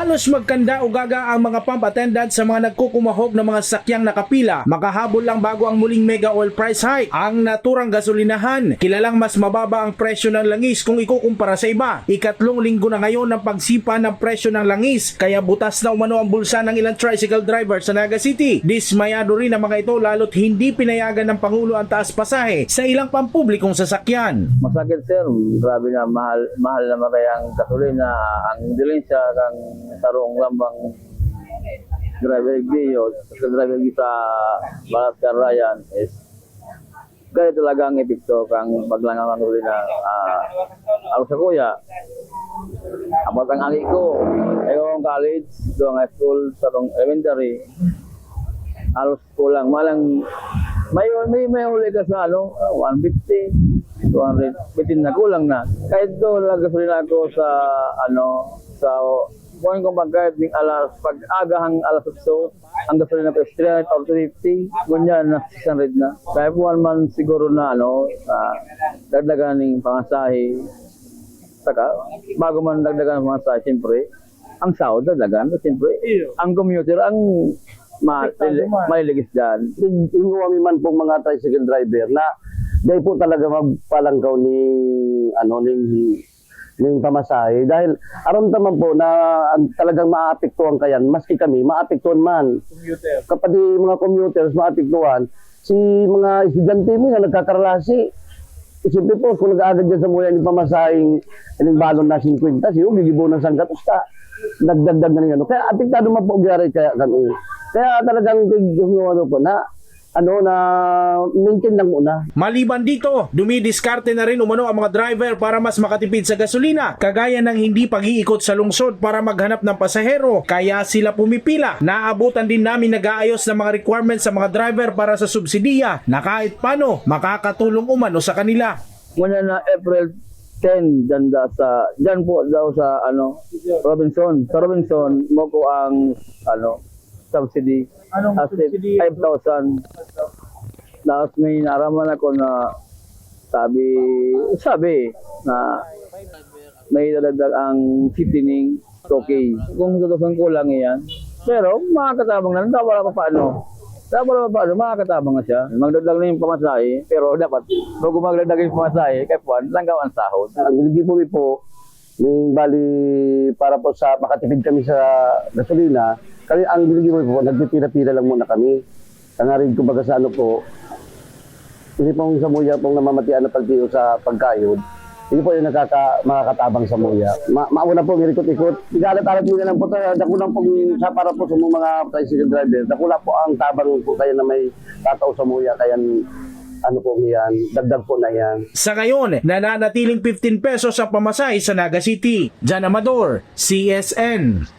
Halos magkanda o gaga ang mga pump attendant sa mga nagkukumahog ng mga sakyang nakapila. Makahabol lang bago ang muling mega oil price hike. Ang naturang gasolinahan, kilalang mas mababa ang presyo ng langis kung ikukumpara sa iba. Ikatlong linggo na ngayon ng pagsipa ng presyo ng langis, kaya butas na umano ang bulsa ng ilang tricycle driver sa Naga City. Dismayado rin ang mga ito lalo't hindi pinayagan ng Pangulo ang taas pasahe sa ilang pampublikong sasakyan. Masakit sir, grabe na mahal naman kaya ang gasolina, ang dilin siya kang tarong lambang driver video sa driver sa Balat Karayan is gaya talaga ang epekto kang paglangang gasolina. Ako sa kuya, abot ang angi ko, ayong college, doon high school, sa elementary, halos kulang, malang may huli ka sa 150, 200, bitin na kulang na. Kahit doon lang gasolina ako sa sa kung kung magkahit ng pag-agahang alas 8, ang gasolina ko is 300 or 350, ganyan na 600 na. Kaya po man siguro na dagdagan ng pangasahe. Saka, bago man dagdagan ng pangasahe, siyempre, ang sahod dagdagan, siyempre, ang commuter, ang maliligis dyan. Inuwami man pong mga tricycle driver na dahil po talaga magpalanggaw ng pamasahe. Dahil aram naman po na talagang maapektuhan kayan, maski kami, maapektuhan man. Kapag mga commuters maapektuhan, si mga estudyante mo na nagkakaralasi, siyempre po, kung nag-aagad dyan sa muya ng pamasaheng ng balon na 50, siyo, gigibo ng sangkat, nagdagdag na niya. Kaya apektado man po kaya kami. Kaya talagang po na maintain lang muna. Maliban dito, dumidiskarte na rin umano ang mga driver para mas makatipid sa gasolina, kagaya ng hindi pag-iikot sa lungsod para maghanap ng pasahero, kaya sila pumipila. Naabutan din namin nag-aayos ng mga requirements sa mga driver para sa subsidiya na kahit paano makakatulong umano sa kanila. Muna na April 10, dyan po daw sa Robinson. Sa Robinson, mo ko ang subsidy. Anong subsidy? 5,000. Tapos may naraman ako na sabi na may dadagdag ang fitting okay. Kung tutusan kulang yan. Pero makakatabang na, wala pa paano, makakatabang na siya. Magdagdag na yung pamasahe, pero dapat bago magdagdag yung pamasahe, kaya po, langgaw ang sahod. Ang iligi po yung bali para po sa makatipid kami sa gasolina, kami ang iligi po, nagpipira-pira lang muna kami. Tangarin ko baga sa po, hindi pong sa muya pong namamatian na pagtiyo sa pagkayod. Hindi po yung makakatabang sa muya. Mauna po, mirikot-ikot. Igalat-alat nyo na lang po tayo. Dakulang po sa para po sa mga tricycle driver. Dakula po ang tabang po kaya na may tataw sa muya. Kaya po yan, dagdag po na yan. Sa ngayon, nananatiling 15 pesos ang pamasahe sa Naga City. Jan Amador, CSN.